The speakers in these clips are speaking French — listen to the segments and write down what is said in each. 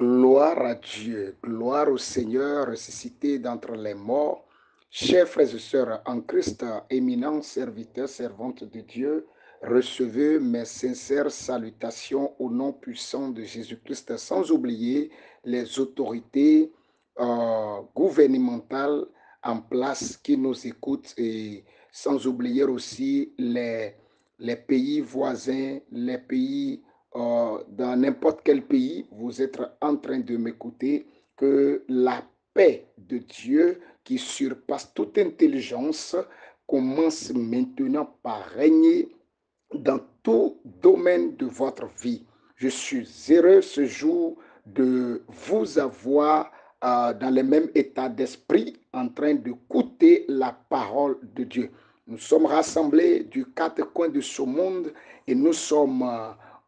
Gloire à Dieu, gloire au Seigneur ressuscité d'entre les morts. Chers frères et sœurs en Christ, éminents serviteurs, servantes de Dieu, recevez mes sincères salutations au nom puissant de Jésus-Christ, sans oublier les autorités gouvernementales en place qui nous écoutent et sans oublier aussi les pays voisins, les pays dans n'importe quel pays, vous êtes en train de m'écouter, que la paix de Dieu qui surpasse toute intelligence commence maintenant par régner dans tout domaine de votre vie. Je suis heureux ce jour de vous avoir dans le même état d'esprit en train d'écouter la parole de Dieu. Nous sommes rassemblés du quatre coins de ce monde et nous sommes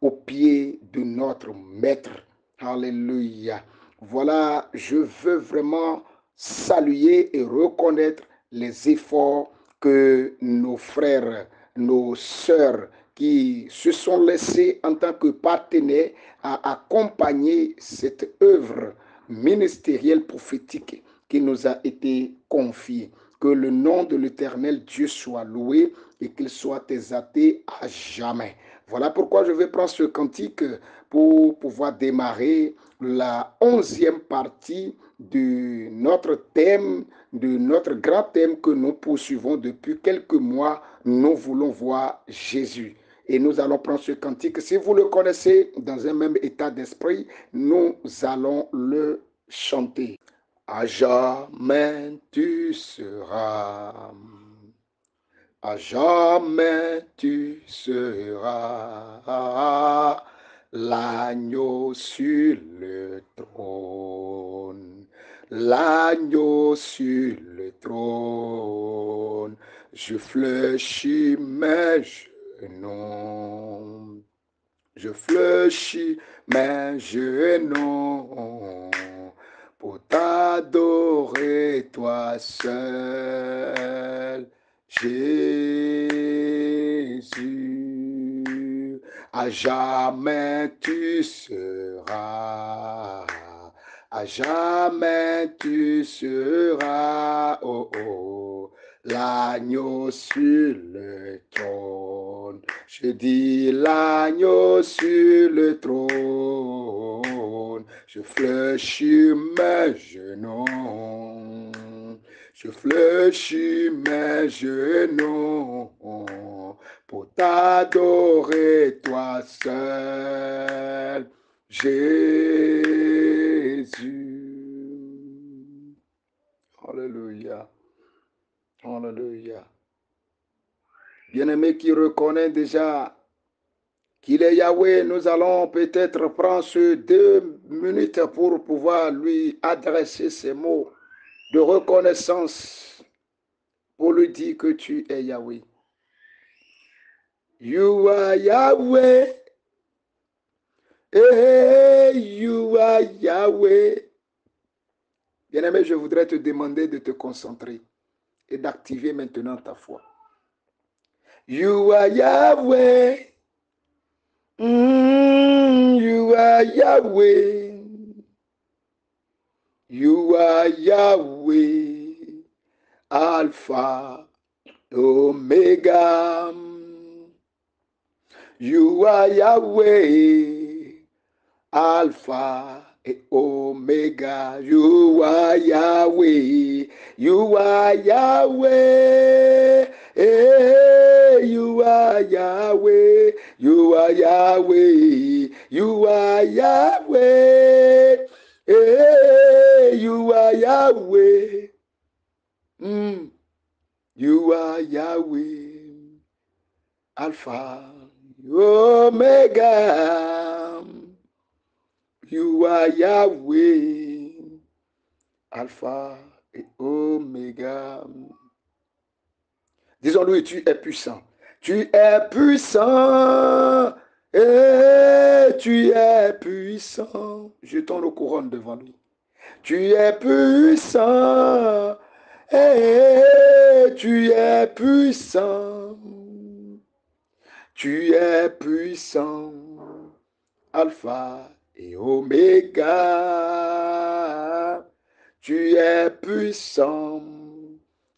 au pied de notre Maître. Alléluia. Voilà, je veux vraiment saluer et reconnaître les efforts que nos frères, nos sœurs qui se sont laissés en tant que partenaires à accompagner cette œuvre ministérielle prophétique qui nous a été confiée. Que le nom de l'Éternel Dieu soit loué et qu'il soit exalté à jamais. Voilà pourquoi je vais prendre ce cantique pour pouvoir démarrer la 11e partie de notre thème, de notre grand thème que nous poursuivons depuis quelques mois. Nous voulons voir Jésus. Et nous allons prendre ce cantique. Si vous le connaissez dans un même état d'esprit, nous allons le chanter. À jamais tu seras. À jamais tu seras l'agneau sur le trône, l'agneau sur le trône. Je fléchis mes genoux, je fléchis mes genoux pour t'adorer toi seul. Jésus, à jamais tu seras, à jamais tu seras, oh oh, l'agneau sur le trône. Je dis l'agneau sur le trône, je fléchis mes genoux. Je fléchis mes genoux pour t'adorer toi seul, Jésus. Alléluia. Alléluia. Bien-aimé qui reconnaît déjà qu'il est Yahweh, nous allons peut-être prendre ces 2 minutes pour pouvoir lui adresser ces mots de reconnaissance pour lui dire que tu es Yahweh. You are Yahweh. Hey, you are Yahweh. Bien-aimé, je voudrais te demander de te concentrer et d'activer maintenant ta foi. You are Yahweh. You are Yahweh. You are Yahweh. Alpha, Omega. You are Yahweh, Alpha et Omega. You are Yahweh, you are Yahweh. Hey, you are Yahweh, you are Yahweh, you are Yahweh. Hey, you are Yahweh. You are Yahweh, Alpha, Omega. You are Yahweh, Alpha et Omega. Disons-lui, tu es puissant. Tu es puissant. Et tu es puissant. Jetons nos couronnes devant lui. Tu es puissant. Et tu es puissant. Tu es puissant. Alpha et Oméga. Tu es puissant,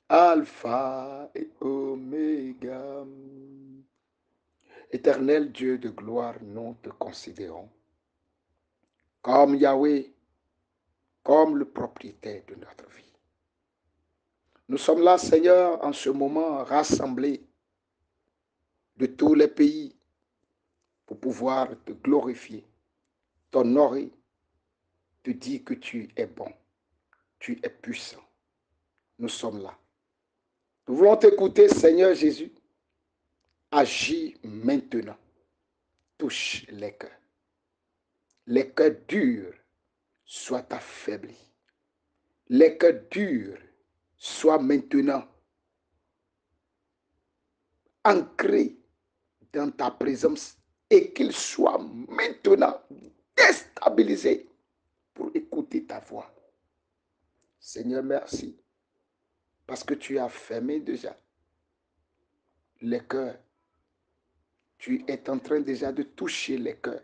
Alpha et Oméga. Éternel Dieu de gloire, nous te considérons comme Yahweh, comme le propriétaire de notre vie. Nous sommes là, Seigneur, en ce moment rassemblés de tous les pays pour pouvoir te glorifier, t'honorer, te dire que tu es bon, tu es puissant. Nous sommes là. Nous voulons t'écouter, Seigneur Jésus. Agis maintenant. Touche les cœurs. Les cœurs durs soient affaiblis. Les cœurs durs soient maintenant ancrés dans ta présence et qu'ils soient maintenant déstabilisés pour écouter ta voix. Seigneur, merci parce que tu as fermé déjà les cœurs. Tu es en train déjà de toucher les cœurs.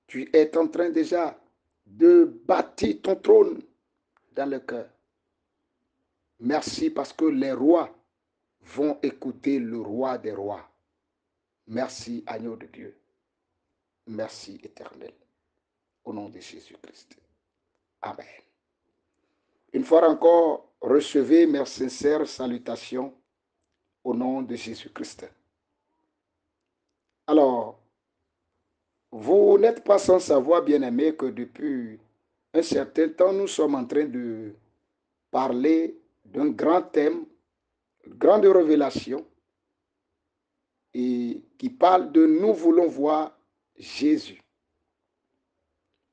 Tu es en train déjà de bâtir ton trône dans le cœur. Merci parce que les rois vont écouter le roi des rois. Merci, agneau de Dieu. Merci, éternel. Au nom de Jésus-Christ. Amen. Une fois encore, recevez mes sincères salutations au nom de Jésus-Christ. Alors, vous n'êtes pas sans savoir, bien-aimés, que depuis un certain temps, nous sommes en train de parler d'un grand thème, une grande révélation, et qui parle de nous voulons voir Jésus.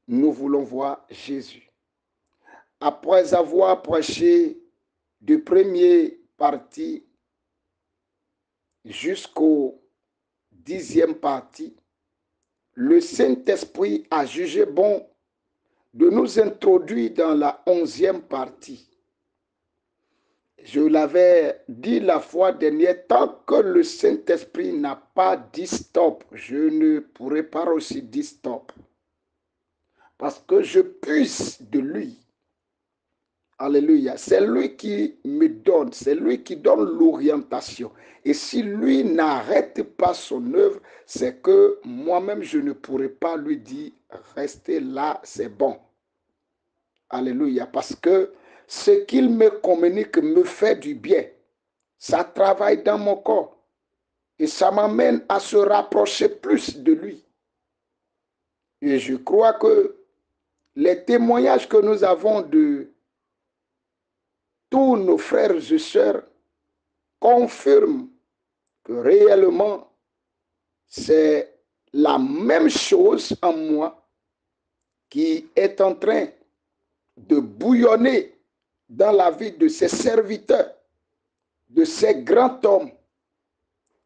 Nous voulons voir Jésus. Après avoir prêché de première partie jusqu'au 10e partie, le Saint-Esprit a jugé bon de nous introduire dans la 11e partie. Je l'avais dit la fois dernière, tant que le Saint-Esprit n'a pas dit stop, je ne pourrai pas aussi dire stop. Parce que je puise de lui. Alléluia. C'est lui qui me donne, c'est lui qui donne l'orientation. Et si lui n'arrête pas son œuvre, c'est que moi-même, je ne pourrai pas lui dire, restez là, c'est bon. Alléluia. Parce que ce qu'il me communique me fait du bien. Ça travaille dans mon corps. Et ça m'amène à se rapprocher plus de lui. Et je crois que les témoignages que nous avons de tous nos frères et sœurs confirment que réellement, c'est la même chose en moi qui est en train de bouillonner dans la vie de ces serviteurs, de ces grands hommes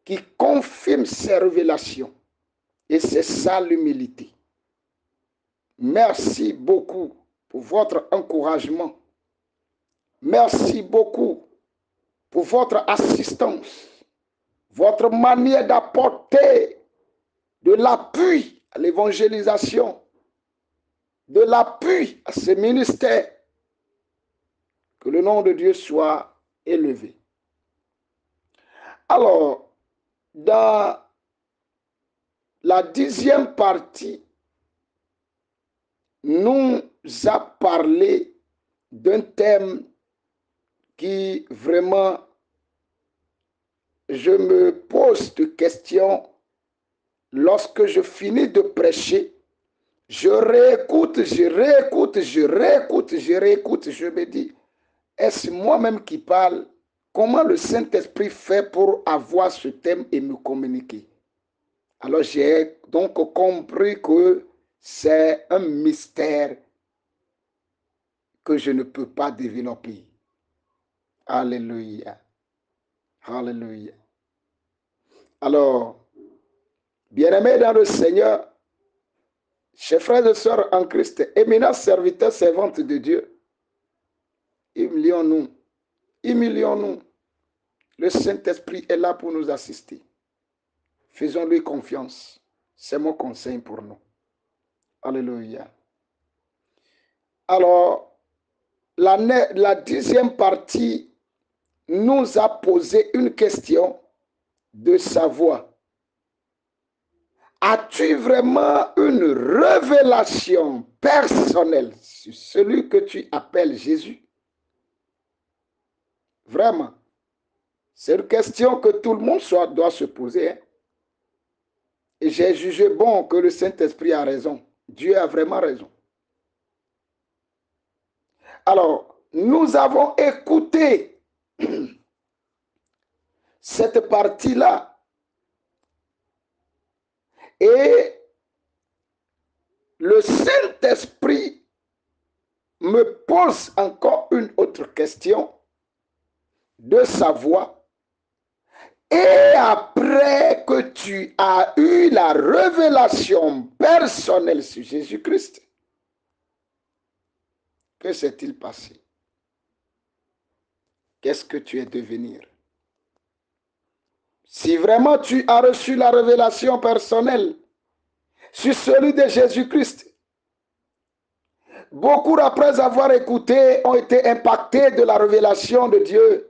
qui confirment ces révélations. Et c'est ça l'humilité. Merci beaucoup pour votre encouragement. Merci beaucoup pour votre assistance, votre manière d'apporter de l'appui à l'évangélisation, de l'appui à ces ministères. Que le nom de Dieu soit élevé. Alors, dans la 10e partie, nous a parlé d'un thème qui vraiment, je me pose de questions lorsque je finis de prêcher. Je réécoute, je me dis, est-ce moi-même qui parle? Comment le Saint-Esprit fait pour avoir ce thème et me communiquer? Alors j'ai donc compris que c'est un mystère que je ne peux pas développer. Alléluia. Alléluia. Alors, bien-aimés dans le Seigneur, chers frères et sœurs en Christ, éminents serviteurs, servantes de Dieu, humilions-nous. Humilions-nous. Le Saint-Esprit est là pour nous assister. Faisons-lui confiance. C'est mon conseil pour nous. Alléluia. Alors, la deuxième partie nous a posé une question de savoir, as-tu vraiment une révélation personnelle sur celui que tu appelles Jésus? Vraiment. C'est une question que tout le monde doit se poser. Hein? Et j'ai jugé bon que le Saint-Esprit a raison. Dieu a vraiment raison. Alors, nous avons écouté cette partie-là. Et le Saint-Esprit me pose encore une autre question de savoir. Et après que tu as eu la révélation personnelle sur Jésus-Christ, que s'est-il passé? Qu'est-ce que tu es devenu? Si vraiment tu as reçu la révélation personnelle sur celui de Jésus-Christ, beaucoup après avoir écouté ont été impactés de la révélation de Dieu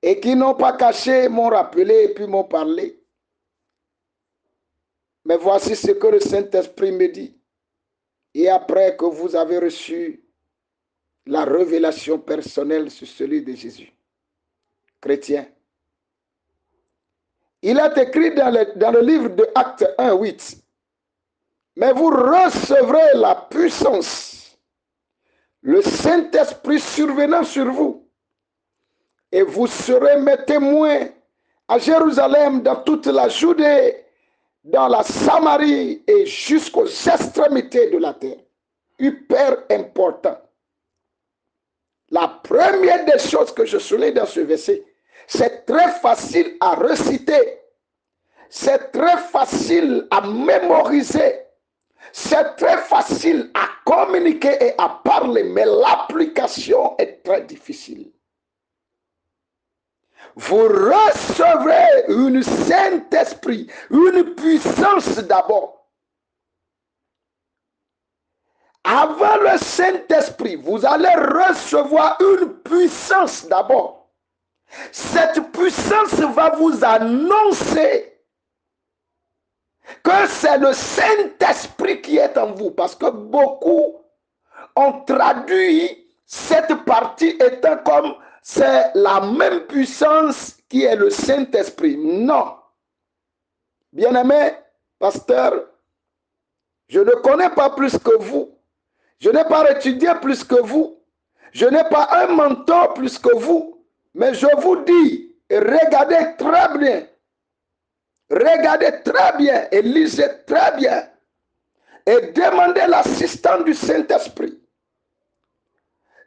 et qui n'ont pas caché, m'ont rappelé et puis m'ont parlé. Mais voici ce que le Saint-Esprit me dit. Et après que vous avez reçu la révélation personnelle sur celui de Jésus, chrétien, il est écrit dans le livre de Actes 1, 8, mais vous recevrez la puissance, le Saint-Esprit survenant sur vous, et vous serez mes témoins à Jérusalem, dans toute la Judée, dans la Samarie et jusqu'aux extrémités de la terre. Hyper important. La première des choses que je souligne dans ce verset, c'est très facile à réciter, c'est très facile à mémoriser, c'est très facile à communiquer et à parler, mais l'application est très difficile. Vous recevrez une Saint-Esprit, une puissance d'abord. Avant le Saint-Esprit, vous allez recevoir une puissance d'abord. Cette puissance va vous annoncer que c'est le Saint-Esprit qui est en vous. Parce que beaucoup ont traduit cette partie étant comme c'est la même puissance qui est le Saint-Esprit. Non. Bien-aimé, pasteur, je ne connais pas plus que vous. Je n'ai pas étudié plus que vous. Je n'ai pas un mentor plus que vous. Mais je vous dis, regardez très bien. Regardez très bien et lisez très bien. Et demandez l'assistance du Saint-Esprit.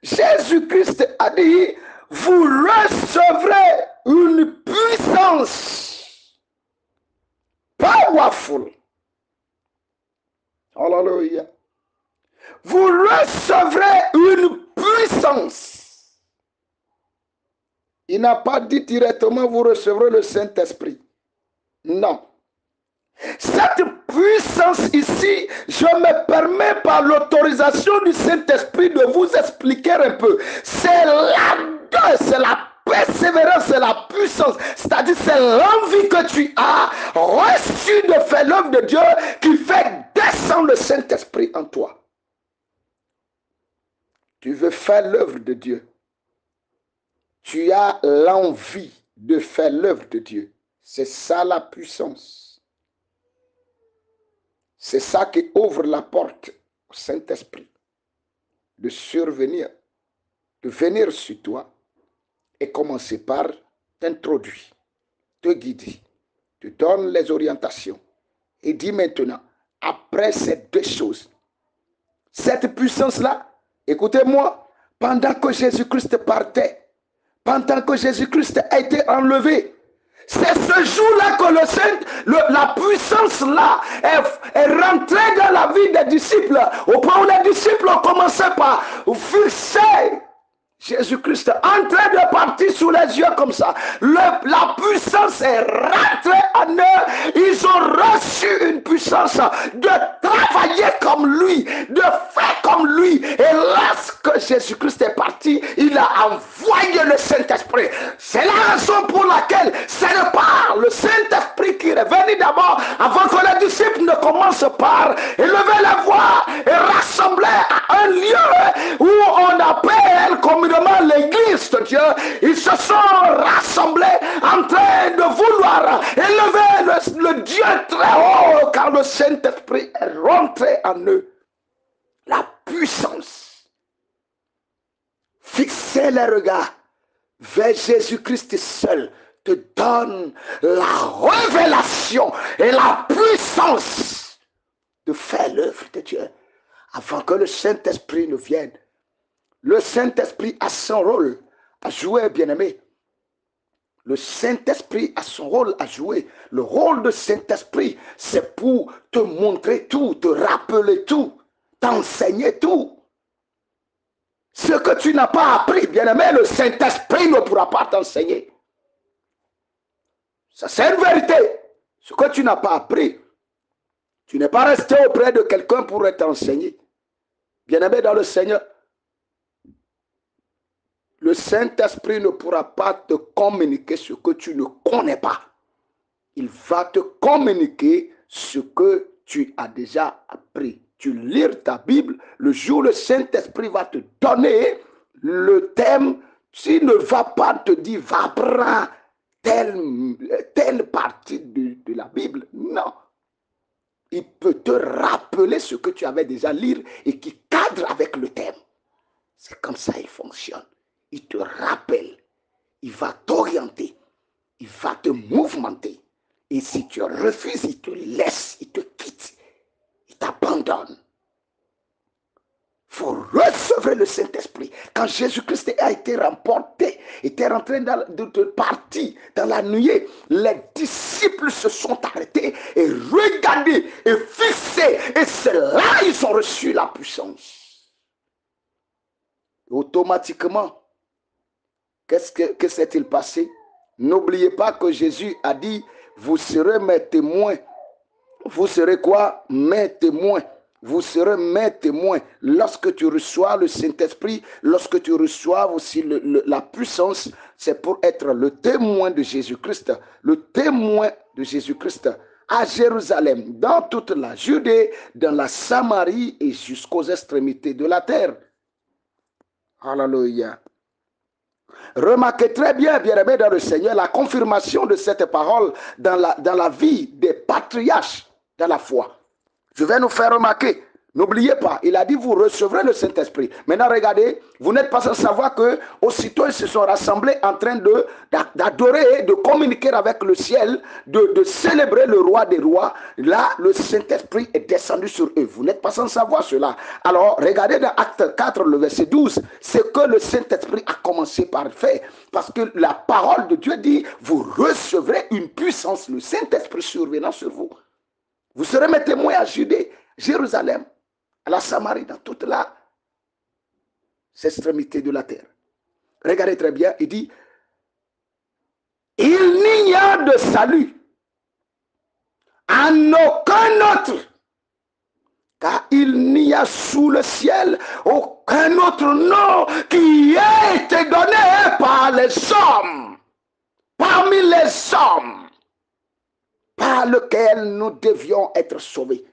Jésus-Christ a dit, vous recevrez une puissance powerful. Alléluia. Vous recevrez une puissance. Il n'a pas dit directement, vous recevrez le Saint-Esprit. Non. Cette puissance ici, je me permets par l'autorisation du Saint-Esprit de vous expliquer un peu. C'est là-dedans, c'est la persévérance, c'est la puissance. C'est-à-dire, c'est l'envie que tu as reçue de faire l'œuvre de Dieu qui fait descendre le Saint-Esprit en toi. Tu veux faire l'œuvre de Dieu. Tu as l'envie de faire l'œuvre de Dieu. C'est ça la puissance. C'est ça qui ouvre la porte au Saint-Esprit de survenir, de venir sur toi et commencer par t'introduire, te guider, te donne les orientations et dit maintenant, après ces deux choses, cette puissance-là, écoutez-moi, pendant que Jésus-Christ partait, pendant que Jésus-Christ a été enlevé, c'est ce jour-là que la puissance-là est rentrée dans la vie des disciples, au point où les disciples ont commencé par fixer Jésus-Christ en train de partir sous les yeux comme ça. La puissance est rentrée en eux. Ils ont reçu une puissance de travailler comme lui, de faire comme lui. Et lorsque Jésus-Christ est parti, il a envoyé le Saint-Esprit. C'est la raison pour laquelle ce n'est pas le Saint-Esprit qui est venu d'abord, avant que les disciples ne commencent par élever la voix et rassembler à un lieu où on appelle communément l'église de Dieu. Ils se sont rassemblés en train de vouloir élever le Dieu très haut, car le Saint-Esprit est rentré en eux. La puissance. Fixez les regards vers Jésus-Christ seul te donne la révélation et la puissance de faire l'œuvre de Dieu avant que le Saint-Esprit ne vienne. Le Saint-Esprit a son rôle à jouer, bien-aimé. Le Saint-Esprit a son rôle à jouer. Le rôle de Saint-Esprit, c'est pour te montrer tout, te rappeler tout, t'enseigner tout. Ce que tu n'as pas appris, bien-aimé, le Saint-Esprit ne pourra pas t'enseigner. Ça, c'est une vérité. Ce que tu n'as pas appris, tu n'es pas resté auprès de quelqu'un pour être enseigné. Bien-aimé dans le Seigneur, le Saint-Esprit ne pourra pas te communiquer ce que tu ne connais pas. Il va te communiquer ce que tu as déjà appris. Tu lis ta Bible, le jour où le Saint-Esprit va te donner le thème, tu ne vas pas te dire, va prendre telle partie de la Bible. Non. Il peut te rappeler ce que tu avais déjà lu et qui cadre avec le thème. C'est comme ça qu'il fonctionne. Il te rappelle, il va t'orienter, il va te mouvementer. Et si tu refuses, il te laisse, il te quitte, il t'abandonne. Il faut recevoir le Saint-Esprit. Quand Jésus-Christ a été remporté, était en train de partir dans la nuée, les disciples se sont arrêtés et regardés et fixés. Et c'est là qu'ils ont reçu la puissance. Automatiquement, que s'est-il passé? N'oubliez pas que Jésus a dit, vous serez mes témoins. Vous serez quoi? Mes témoins. Vous serez mes témoins. Lorsque tu reçois le Saint-Esprit, lorsque tu reçois aussi la puissance, c'est pour être le témoin de Jésus-Christ. Le témoin de Jésus-Christ à Jérusalem, dans toute la Judée, dans la Samarie et jusqu'aux extrémités de la terre. Alléluia. Remarquez très bien, bien-aimés dans le Seigneur, la confirmation de cette parole dans la vie des patriarches dans la foi. Je vais nous faire remarquer, n'oubliez pas, il a dit vous recevrez le Saint-Esprit. Maintenant regardez, vous n'êtes pas sans savoir que aussitôt ils se sont rassemblés en train d'adorer, de communiquer avec le ciel, de célébrer le roi des rois. Là, le Saint-Esprit est descendu sur eux. Vous n'êtes pas sans savoir cela. Alors regardez dans Acte 4, le verset 12, c'est que le Saint-Esprit a commencé par faire. Parce que la parole de Dieu dit, vous recevrez une puissance, le Saint-Esprit survenant sur vous. Vous serez mes témoins à Judée, Jérusalem, à la Samarie, dans toute la extrémité de la terre. Regardez très bien, il dit, il n'y a de salut en aucun autre, car il n'y a sous le ciel aucun autre nom qui ait été donné par les hommes, parmi les hommes, par lequel nous devions être sauvés.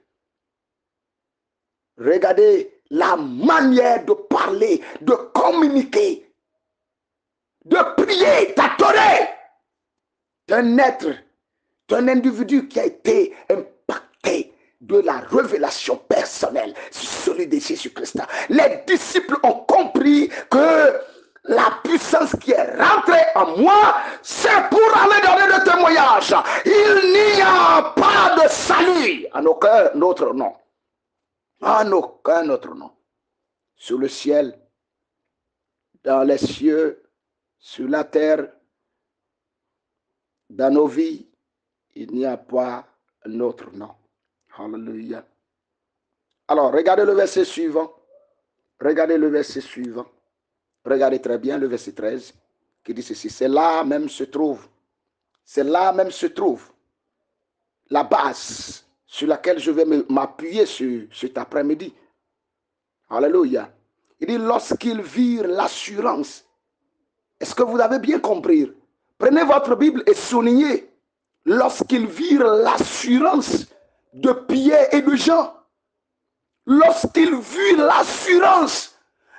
Regardez la manière de parler, de communiquer, de prier, d'adorer d'un être, d'un individu qui a été impacté de la révélation personnelle sur celui de Jésus-Christ. Les disciples ont compris que la puissance qui est rentrée en moi, c'est pour aller donner le témoignage. Il n'y a pas de salut en aucun autre nom. En aucun autre nom. Sur le ciel, dans les cieux, sur la terre, dans nos vies, il n'y a pas un autre nom. Alléluia. Alors, regardez le verset suivant. Regardez le verset suivant. Regardez très bien le verset 13 qui dit ceci. C'est là même se trouve la base sur laquelle je vais m'appuyer cet après-midi. Alléluia. Il dit lorsqu'ils virent l'assurance. Est-ce que vous avez bien compris? Prenez votre Bible et soulignez. Lorsqu'ils virent l'assurance de Pierre et de Jean. Lorsqu'ils virent l'assurance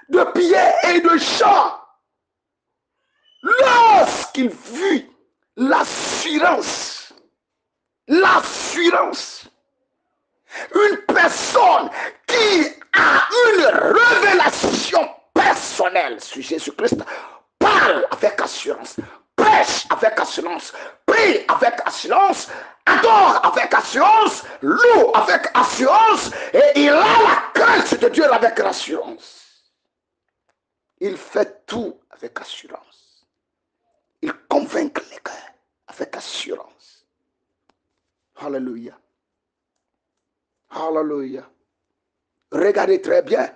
de Pierre et de Jean. Lorsqu'ils virent l'assurance. Une personne qui a une révélation personnelle sur Jésus-Christ parle avec assurance, prêche avec assurance, prie avec assurance, adore avec assurance, loue avec assurance, et il a la crainte de Dieu avec assurance. Il fait tout avec assurance. Il convainc les cœurs avec assurance. Alléluia. Alléluia. Regardez très bien.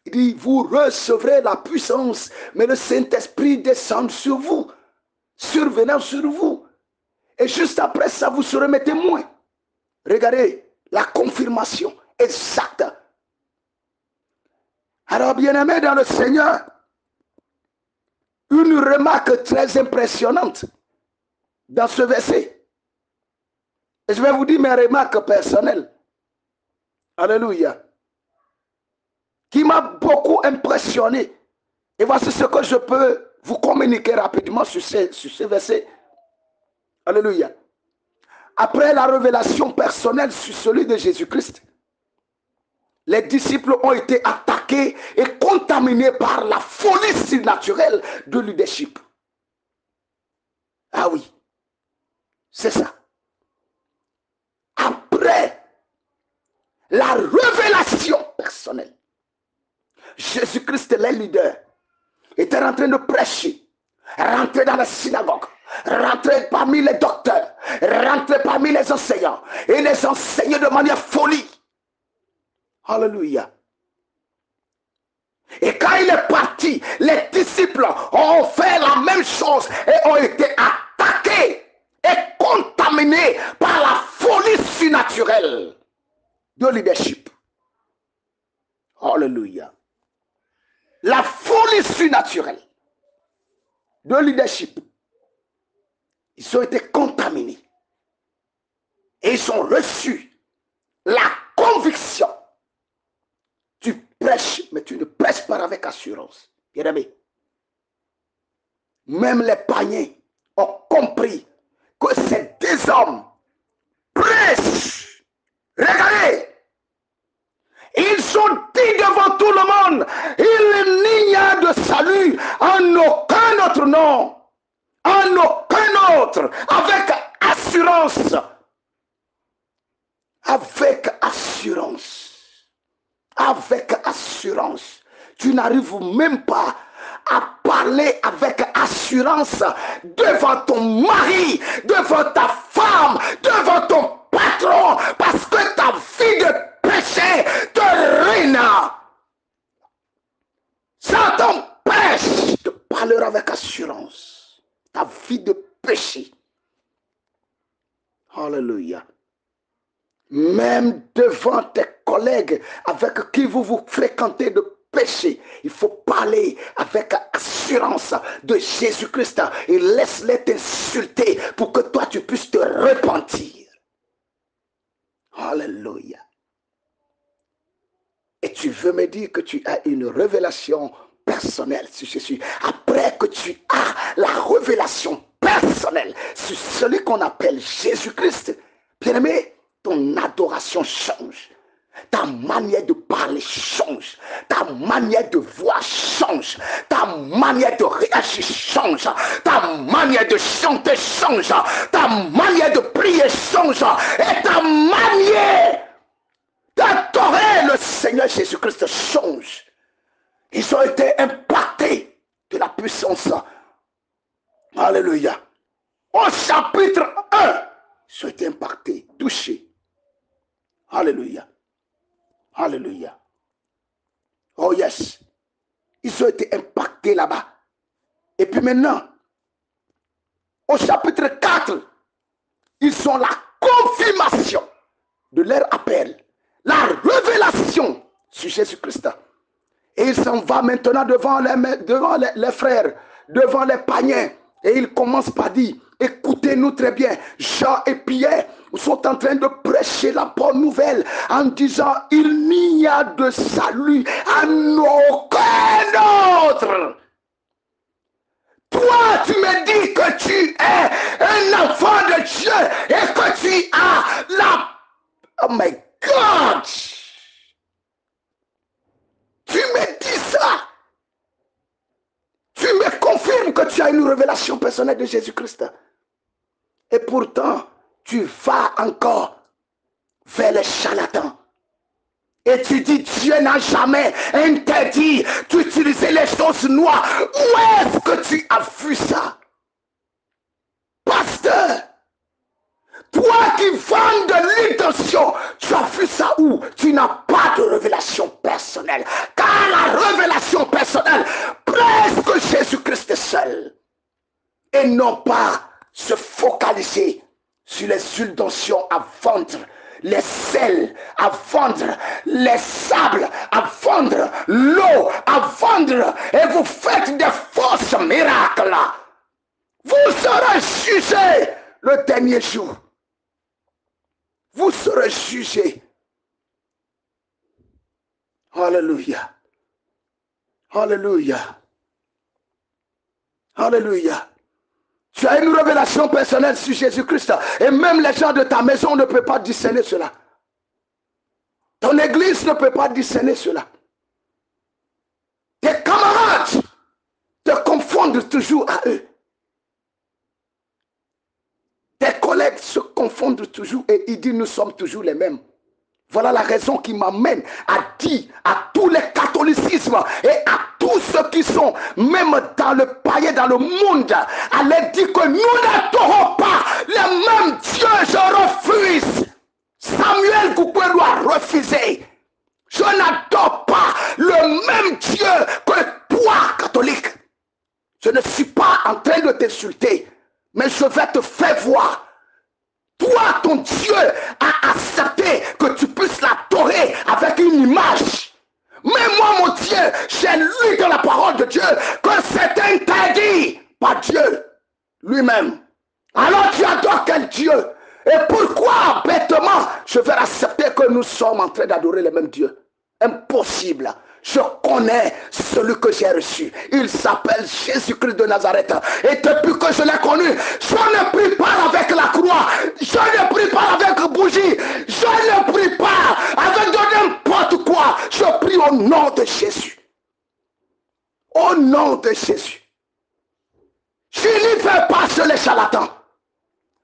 Il dit, vous recevrez la puissance, mais le Saint-Esprit descend sur vous, survenant sur vous. Et juste après ça, vous serez mes témoins. Regardez la confirmation exacte. Alors, bien-aimés dans le Seigneur, une remarque très impressionnante dans ce verset. Et je vais vous dire mes remarques personnelles. Alléluia. Qui m'a beaucoup impressionné. Et voici ce que je peux vous communiquer rapidement sur ce verset. Alléluia. Après la révélation personnelle sur celui de Jésus-Christ, les disciples ont été attaqués et contaminés par la folie surnaturelle de leadership. Ah oui, c'est ça. Après la révélation personnelle, Jésus-Christ, les leaders, était en train de prêcher, rentrer dans la synagogue, rentrer parmi les docteurs, rentrer parmi les enseignants et les enseigner de manière folie. Alléluia. Et quand il est parti, les disciples ont fait la même chose et ont été attaqués et contaminés par la folie surnaturelle de leadership. Alléluia. La folie surnaturelle de leadership. Ils ont été contaminés. Et ils ont reçu la conviction. Tu prêches, mais tu ne prêches pas avec assurance. Bien-aimé. Même les païens ont compris que ces deux hommes prêchent. Regardez. Ils ont dit devant tout le monde, il n'y a de salut en aucun autre nom, en aucun autre, avec assurance. Avec assurance. Avec assurance. Tu n'arrives même pas à parler avec assurance devant ton mari, devant ta femme, devant ton patron, parce que ta vie de péché te ruine. Ça t'empêche de parler avec assurance. Ta vie de péché. Alléluia. Même devant tes collègues avec qui vous fréquentez de péché, il faut parler avec assurance de Jésus-Christ et laisse-les t'insulter pour que toi tu puisses te repentir. Alléluia. Et tu veux me dire que tu as une révélation personnelle sur Jésus. Après que tu as la révélation personnelle sur celui qu'on appelle Jésus-Christ, bien-aimé, ton adoration change. Ta manière de parler change. Ta manière de voir change. Ta manière de réagir change. Ta manière de chanter change. Ta manière de prier change. Et ta manière d'adorer le Seigneur Jésus-Christ change. Ils ont été impactés de la puissance. Alléluia. Au chapitre 1, ils ont été impactés, touchés. Alléluia. Alléluia. Oh yes. Ils ont été impactés impacté là-bas. Et puis maintenant, au chapitre 4, ils ont la confirmation de leur appel, la révélation sur Jésus-Christ. Et il s'en va maintenant devant les frères, devant les païens. Et il commence par dire, écoutez-nous très bien, Jean et Pierre sont en train de prêcher la bonne nouvelle en disant, il n'y a de salut en aucun autre. Toi, tu me dis que tu es un enfant de Dieu et que tu as la... Oh my God! Tu me dis ça. Tu me confirmes que tu as une révélation personnelle de Jésus-Christ. Et pourtant, tu vas encore vers les charlatans. Et tu dis, Dieu n'a jamais interdit d'utiliser les choses noires. Où est-ce que tu as vu ça? Pasteur, toi qui vends de l'intention, tu as vu ça où? Tu n'as pas de révélation personnelle. Car la révélation personnelle, presque Jésus-Christ seul. Et non pas se focaliser sur les huiles d'onction à vendre, les sels à vendre, les sables à vendre, l'eau à vendre. Et vous faites des fausses miracles. Vous serez jugés le dernier jour. Vous serez jugés. Alléluia. Alléluia. Alléluia. Tu as une révélation personnelle sur Jésus-Christ. Et même les gens de ta maison ne peuvent pas discerner cela. Ton église ne peut pas discerner cela. Tes camarades te confondent toujours à eux. Tes collègues se confondent toujours et ils disent nous sommes toujours les mêmes. Voilà la raison qui m'amène à dire à tous les catholicismes et à tous ceux qui sont même dans le païen, dans le monde, à leur dire que nous n'adorons pas le même Dieu. Je refuse. Samuel Goukwelu a refusé. Je n'adore pas le même Dieu que toi, catholique. Je ne suis pas en train de t'insulter, mais je vais te faire voir. Toi, ton Dieu a accepté que tu puisses l'adorer avec une image. Mais moi, mon Dieu, j'ai lu dans la parole de Dieu que c'est interdit par Dieu lui-même. Alors tu adores quel Dieu? Et pourquoi, bêtement, je vais accepter que nous sommes en train d'adorer le même Dieu? Impossible. Je connais celui que j'ai reçu. Il s'appelle Jésus-Christ de Nazareth. Et depuis que je l'ai connu, je ne prie pas avec la croix. Je ne prie pas avec bougie. Je ne prie pas avec de n'importe quoi. Je prie au nom de Jésus. Au nom de Jésus. Je n'y fais pas sur les charlatans.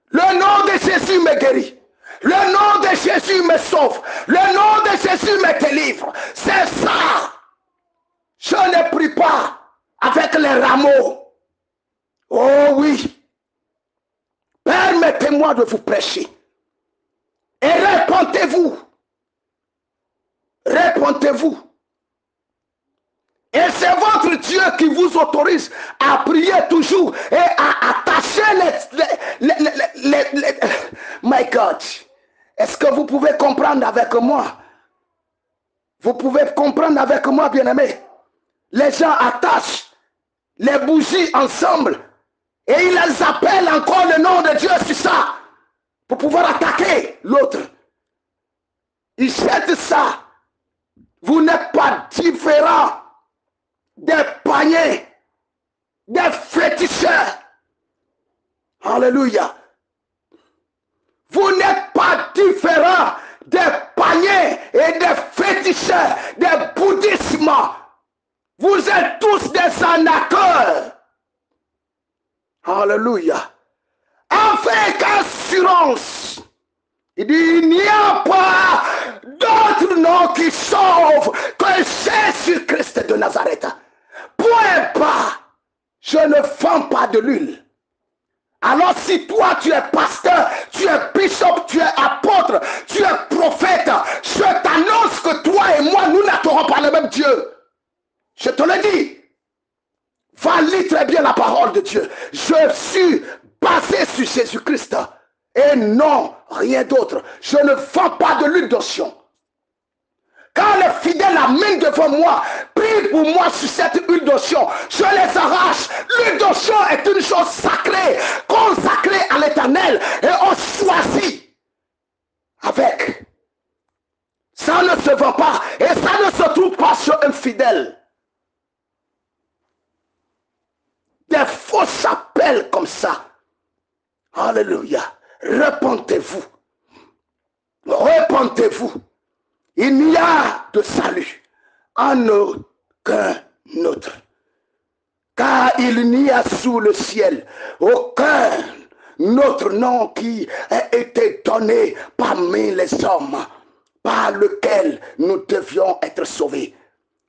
Le nom de Jésus me guérit. Le nom de Jésus me sauve. Le nom de Jésus me délivre. C'est ça. Je ne prie pas avec les rameaux. Oh oui. Permettez-moi de vous prêcher. Et répondez-vous. Répondez-vous. Et c'est votre Dieu qui vous autorise à prier toujours et à attacher les My God. Est-ce que vous pouvez comprendre avec moi? Vous pouvez comprendre avec moi, bien-aimés? Les gens attachent les bougies ensemble et ils les appellent encore le nom de Dieu sur ça pour pouvoir attaquer l'autre. Ils jettent ça. Vous n'êtes pas différents des païens, des féticheurs. Alléluia. Vous n'êtes pas différents des païens et des féticheurs, des bouddhismes. Vous êtes tous des arnaqueurs. Alléluia. Avec assurance. Il dit, il n'y a pas d'autre nom qui sauve que Jésus-Christ de Nazareth. Point pas. Je ne vends pas de l'huile. Alors si toi tu es pasteur, tu es bishop, tu es apôtre, tu es prophète, je t'annonce que toi et moi, nous n'adorons pas le même Dieu. Je te le dis. Va lire très bien la parole de Dieu. Je suis basé sur Jésus-Christ et non rien d'autre. Je ne vends pas de l'huile d'onction. Quand les fidèles amènent devant moi, prient pour moi sur cette huile d'onction, je les arrache. L'huile d'onction est une chose sacrée, consacrée à l'Éternel, et on choisit avec. Ça ne se vend pas et ça ne se trouve pas sur un fidèle. Des faux chapelles comme ça. Alléluia. Repentez-vous. Repentez-vous. Il n'y a de salut en aucun autre. Car il n'y a sous le ciel aucun autre nom qui a été donné parmi les hommes par lequel nous devions être sauvés.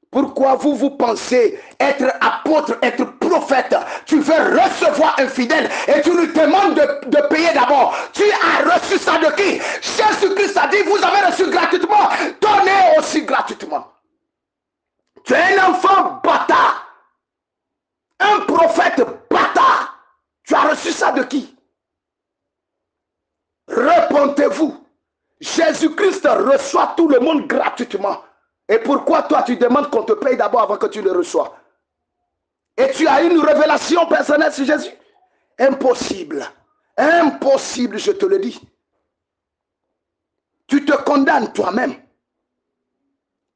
Pourquoi vous pensez être apôtre, être prophète? Tu veux recevoir un fidèle et tu lui demandes de payer d'abord. Tu as reçu ça de qui? Jésus-Christ a dit, vous avez reçu gratuitement, donnez aussi gratuitement. Tu es un enfant bâtard, un prophète bâtard. Tu as reçu ça de qui? Repentez-vous. Jésus-Christ reçoit tout le monde gratuitement. Et pourquoi toi tu demandes qu'on te paye d'abord avant que tu le reçois? Et tu as une révélation personnelle sur Jésus? Impossible. Impossible, je te le dis. Tu te condamnes toi-même.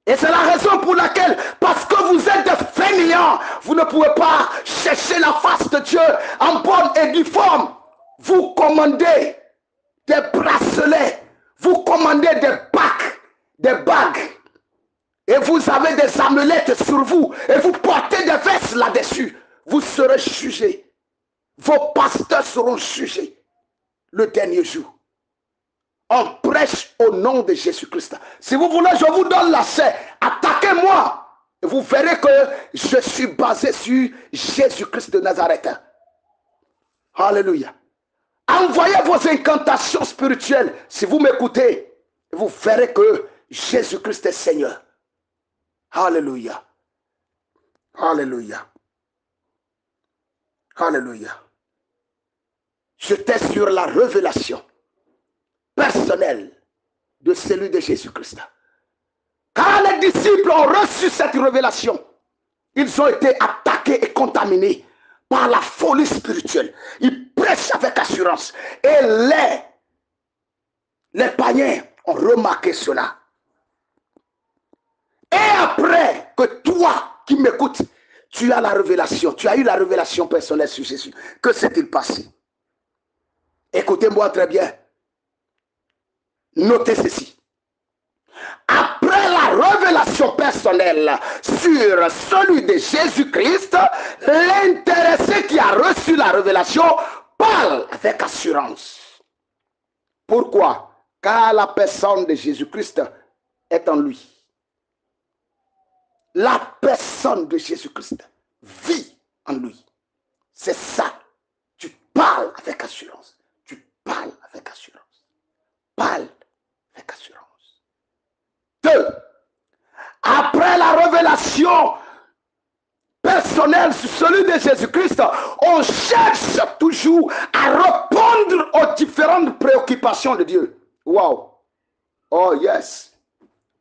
Et c'est la raison pour laquelle, parce que vous êtes des fainéants, vous ne pouvez pas chercher la face de Dieu en bonne et due forme. Vous commandez des bracelets, vous commandez des bagues. Et vous avez des amelettes sur vous. Et vous portez des vestes là-dessus. Vous serez jugés. Vos pasteurs seront jugés le dernier jour. On prêche au nom de Jésus-Christ. Si vous voulez, je vous donne la chair. Attaquez-moi. Et vous verrez que je suis basé sur Jésus-Christ de Nazareth. Alléluia. Envoyez vos incantations spirituelles. Si vous m'écoutez, vous verrez que Jésus-Christ est Seigneur. Alléluia. Alléluia. Alléluia. J'étais sur la révélation personnelle de celui de Jésus-Christ. Quand les disciples ont reçu cette révélation, ils ont été attaqués et contaminés par la folie spirituelle. Ils prêchent avec assurance. Et les païens ont remarqué cela. Et après que toi qui m'écoutes, tu as la révélation, tu as eu la révélation personnelle sur Jésus. Que s'est-il passé? Écoutez-moi très bien. Notez ceci. Après la révélation personnelle sur celui de Jésus-Christ, l'intéressé qui a reçu la révélation parle avec assurance. Pourquoi? Car la personne de Jésus-Christ est en lui. La personne de Jésus-Christ vit en lui. C'est ça. Tu parles avec assurance. Tu parles avec assurance. Parle avec assurance. 2. Après la révélation personnelle sur celui de Jésus-Christ, on cherche toujours à répondre aux différentes préoccupations de Dieu. Wow. Oh yes.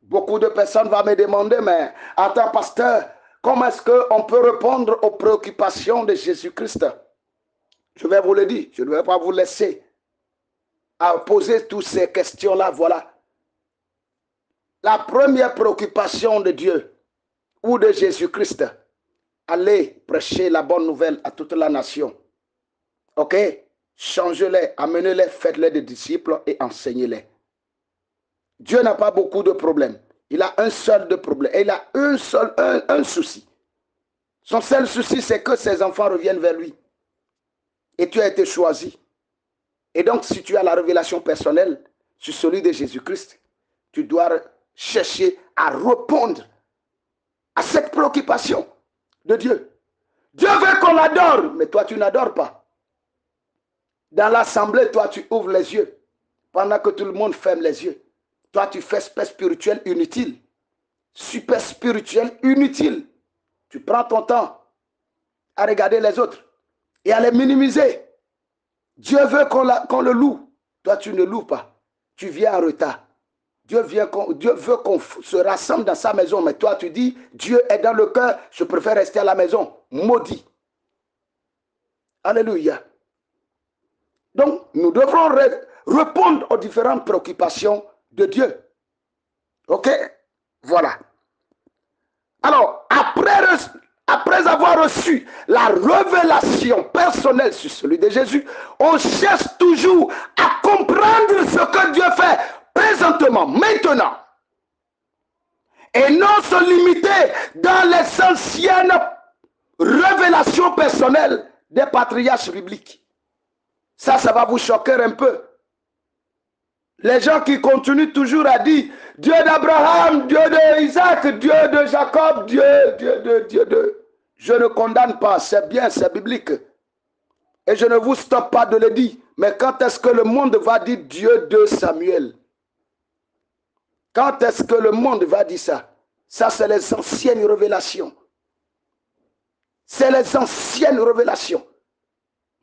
Beaucoup de personnes vont me demander, mais attends pasteur, comment est-ce qu'on peut répondre aux préoccupations de Jésus-Christ? Je vais vous le dire, je ne vais pas vous laisser à poser toutes ces questions-là. Voilà. La première préoccupation de Dieu ou de Jésus-Christ, allez prêcher la bonne nouvelle à toute la nation. Ok? Changez-les, amenez-les, faites-les des disciples et enseignez-les. Dieu n'a pas beaucoup de problèmes. Il a un seul de problème. Et il a un souci. Son seul souci, c'est que ses enfants reviennent vers lui. Et tu as été choisi. Et donc, si tu as la révélation personnelle sur celui de Jésus-Christ, tu dois chercher à répondre à cette préoccupation de Dieu. Dieu veut qu'on l'adore, mais toi, tu n'adores pas. Dans l'assemblée, toi, tu ouvres les yeux pendant que tout le monde ferme les yeux. Toi, tu fais super spirituel inutile. Super spirituel inutile. Tu prends ton temps. à regarder les autres et à les minimiser. Dieu veut qu'on le loue. Toi, tu ne loues pas. Tu viens en retard. Dieu veut qu'on se rassemble dans sa maison, mais toi, tu dis, Dieu est dans le cœur, je préfère rester à la maison. Maudit. Alléluia. Donc, nous devrons répondre aux différentes préoccupations de Dieu. OK? Voilà. Alors, après avoir reçu la révélation personnelle sur celui de Jésus, on cherche toujours à comprendre ce que Dieu fait présentement, maintenant. Et non se limiter dans les anciennes révélations personnelles des patriarches bibliques. Ça va vous choquer un peu. Les gens qui continuent toujours à dire Dieu d'Abraham, Dieu d'Isaac, Dieu de Jacob, Dieu de... Je ne condamne pas, c'est bien, c'est biblique. Et je ne vous stoppe pas de le dire. Mais quand est-ce que le monde va dire Dieu de Samuel? Quand est-ce que le monde va dire ça? Ça, c'est les anciennes révélations. C'est les anciennes révélations.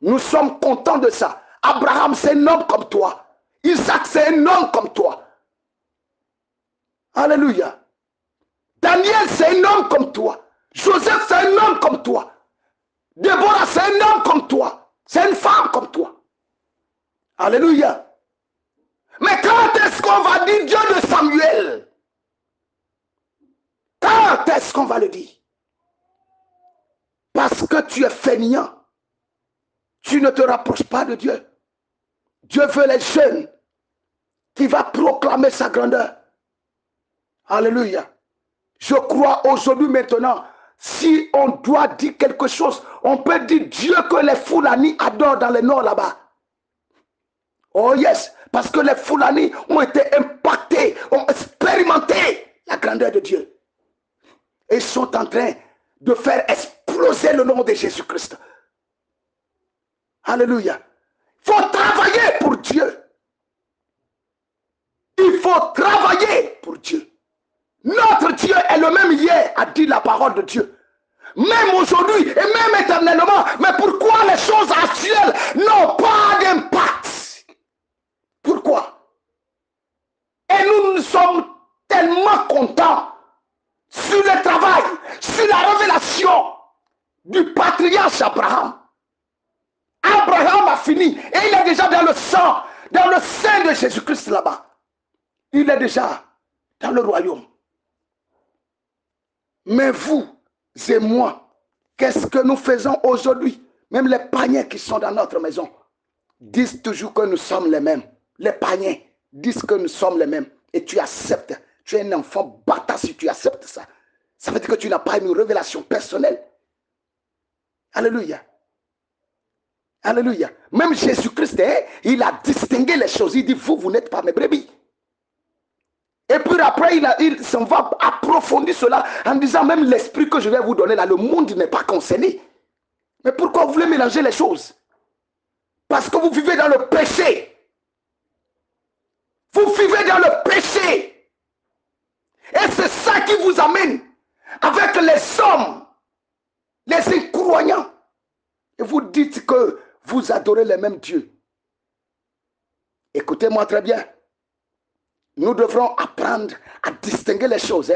Nous sommes contents de ça. Abraham, c'est un homme comme toi. Isaac, c'est un homme comme toi. Alléluia. Daniel, c'est un homme comme toi. Joseph, c'est un homme comme toi. Déborah, c'est un homme comme toi. C'est une femme comme toi. Alléluia. Mais quand est-ce qu'on va dire Dieu de Samuel? Quand est-ce qu'on va le dire? Parce que tu es fainéant. Tu ne te rapproches pas de Dieu. Dieu veut les jeunes qui va proclamer sa grandeur. Alléluia. Je crois aujourd'hui maintenant, si on doit dire quelque chose, on peut dire Dieu que les Fulani adorent dans le nord là-bas. Oh yes, parce que les Fulani ont été impactés, ont expérimenté la grandeur de Dieu. Et ils sont en train de faire exploser le nom de Jésus-Christ. Alléluia. Il faut travailler pour Dieu. Il faut travailler pour Dieu. Notre Dieu est le même hier, a dit la parole de Dieu. Même aujourd'hui et même éternellement. Mais pourquoi les choses actuelles n'ont pas d'impact? Pourquoi? Et nous sommes tellement contents sur le travail, sur la révélation du patriarche Abraham. Abraham a fini et il est déjà dans le sang, dans le sein de Jésus-Christ là-bas. Il est déjà dans le royaume. Mais vous et moi, qu'est-ce que nous faisons aujourd'hui? Même les païens qui sont dans notre maison disent toujours que nous sommes les mêmes. Les païens disent que nous sommes les mêmes. Et tu acceptes. Tu es un enfant bâtard si tu acceptes ça. Ça veut dire que tu n'as pas une révélation personnelle. Alléluia. Alléluia. Même Jésus-Christ, il a distingué les choses. Il dit, vous n'êtes pas mes brebis. Et puis après, il s'en va approfondir cela en disant, même l'esprit que je vais vous donner là, le monde n'est pas concerné. Mais pourquoi vous voulez mélanger les choses? Parce que vous vivez dans le péché. Vous vivez dans le péché. Et c'est ça qui vous amène avec les hommes, les incroyants. Et vous dites que vous adorez les mêmes dieux. Écoutez-moi très bien. Nous devrons apprendre à distinguer les choses.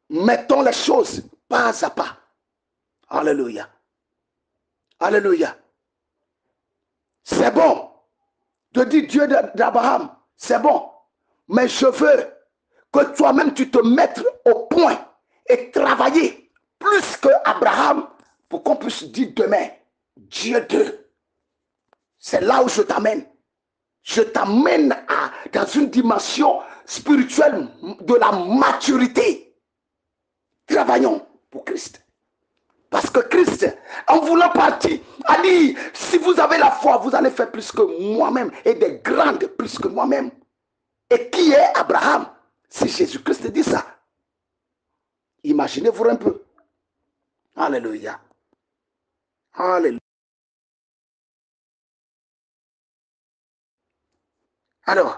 Mettons les choses pas à pas. Alléluia. Alléluia. C'est bon de dire Dieu d'Abraham. C'est bon. Mais je veux que toi-même tu te mettes au point et travailler plus que Abraham pour qu'on puisse dire demain Dieu d'eux. C'est là où je t'amène. Je t'amène dans une dimension spirituelle de la maturité. Travaillons pour Christ. Parce que Christ, en voulant partir, a dit, si vous avez la foi, vous allez faire plus que moi-même et des grandes plus que moi-même. Et qui est Abraham? Si Jésus-Christ dit ça. Imaginez-vous un peu. Alléluia. Alléluia. Alors,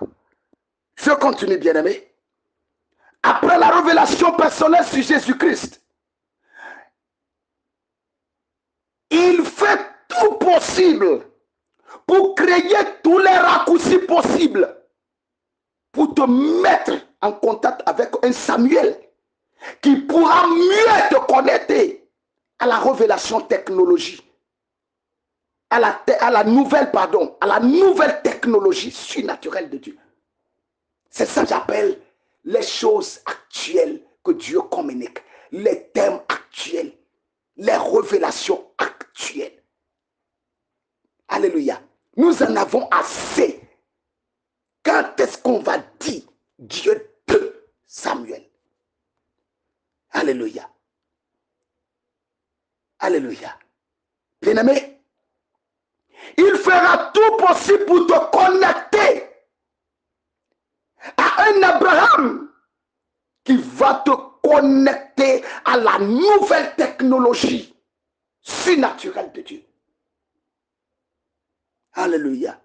je continue, bien-aimé. Après la révélation personnelle sur Jésus-Christ, possible, pour créer tous les raccourcis possibles, pour te mettre en contact avec un Samuel qui pourra mieux te connecter à la révélation technologie, à la nouvelle technologie surnaturelle de Dieu. C'est ça que j'appelle les choses actuelles que Dieu communique, les thèmes actuels, les révélations actuelles. Alléluia. Nous en avons assez. Quand est-ce qu'on va dire Dieu de Samuel? Alléluia. Alléluia. Bien-aimé, il fera tout possible pour te connecter à un Abraham qui va te connecter à la nouvelle technologie surnaturelle de Dieu. Alléluia.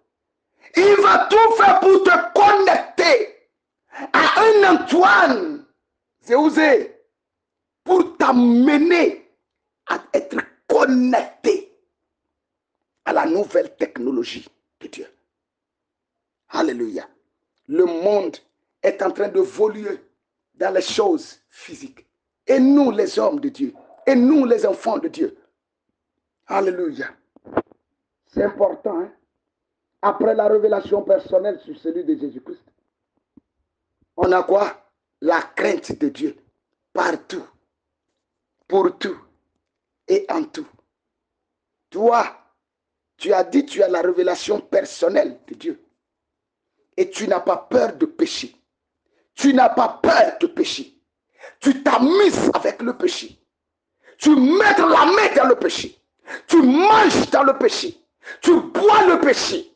Il va tout faire pour te connecter à un Antoine, c'est osé, pour t'amener à être connecté à la nouvelle technologie de Dieu. Alléluia. Le monde est en train de d'évoluer dans les choses physiques. Et nous, les hommes de Dieu, et nous, les enfants de Dieu. Alléluia. C'est important, hein? Après la révélation personnelle sur celui de Jésus-Christ, on a quoi? La crainte de Dieu. Partout. Pour tout. Et en tout. Toi, tu as dit tu as la révélation personnelle de Dieu. Et tu n'as pas peur de pécher. Tu n'as pas peur de pécher. Tu t'amuses avec le péché. Tu mets la main dans le péché. Tu manges dans le péché. Tu bois le péché.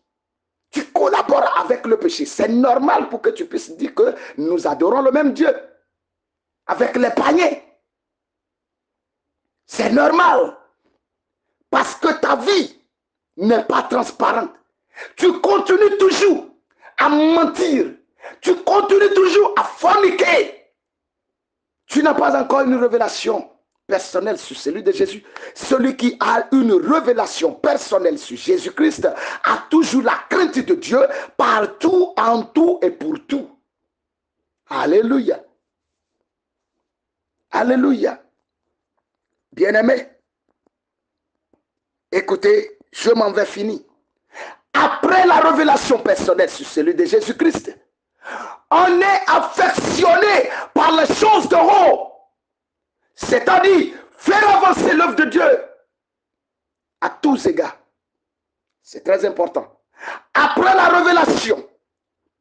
Tu collabores avec le péché. C'est normal pour que tu puisses dire que nous adorons le même Dieu. Avec les paniers. C'est normal. Parce que ta vie n'est pas transparente. Tu continues toujours à mentir. Tu continues toujours à forniquer. Tu n'as pas encore une révélation personnelle sur celui de Jésus. Celui qui a une révélation personnelle sur Jésus-Christ a toujours la crainte de Dieu partout, en tout et pour tout. Alléluia. Alléluia. Bien-aimé, écoutez, je m'en vais finir. Après la révélation personnelle sur celui de Jésus-Christ, on est affectionné par les choses de haut. C'est-à-dire, faire avancer l'œuvre de Dieu à tous égards. C'est très important. Après la révélation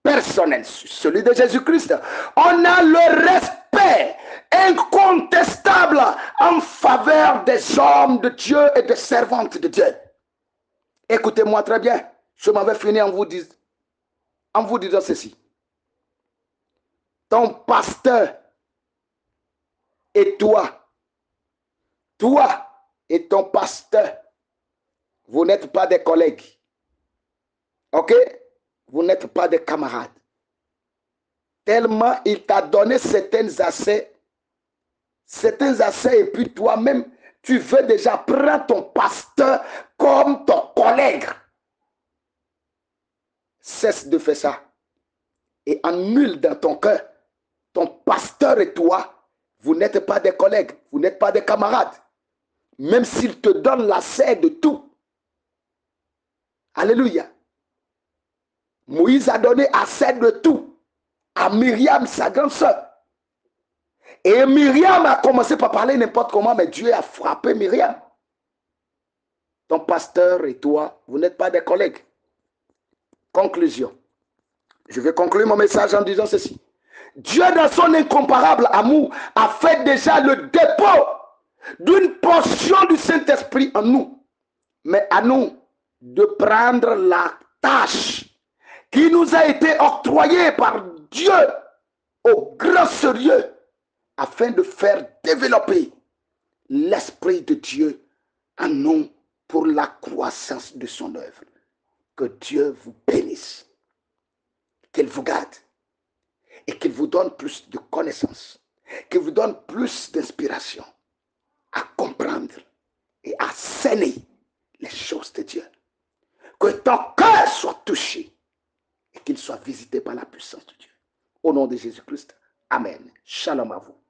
personnelle sur celui de Jésus-Christ, on a le respect incontestable en faveur des hommes de Dieu et des servantes de Dieu. Écoutez-moi très bien. Je m'en vais finir en vous disant ceci. Ton pasteur et toi et ton pasteur, vous n'êtes pas des collègues. Ok? Vous n'êtes pas des camarades. Tellement il t'a donné certains accès et puis toi-même, tu veux déjà prendre ton pasteur comme ton collègue. Cesse de faire ça. Et annule dans ton cœur, ton pasteur et toi, vous n'êtes pas des collègues, vous n'êtes pas des camarades. Même s'il te donne l'accès de tout. Alléluia. Moïse a donné accès de tout à Myriam, sa grande sœur. Et Myriam a commencé par parler n'importe comment, mais Dieu a frappé Myriam. Ton pasteur et toi, vous n'êtes pas des collègues. Conclusion. Je vais conclure mon message en disant ceci. Dieu, dans son incomparable amour, a fait déjà le dépôt d'une portion du Saint-Esprit en nous. Mais à nous de prendre la tâche qui nous a été octroyée par Dieu au grand sérieux afin de faire développer l'Esprit de Dieu en nous pour la croissance de son œuvre. Que Dieu vous bénisse, qu'il vous garde et qu'il vous donne plus de connaissances, qu'il vous donne plus d'inspiration à comprendre et à cerner les choses de Dieu. Que ton cœur soit touché et qu'il soit visité par la puissance de Dieu. Au nom de Jésus-Christ. Amen. Shalom à vous.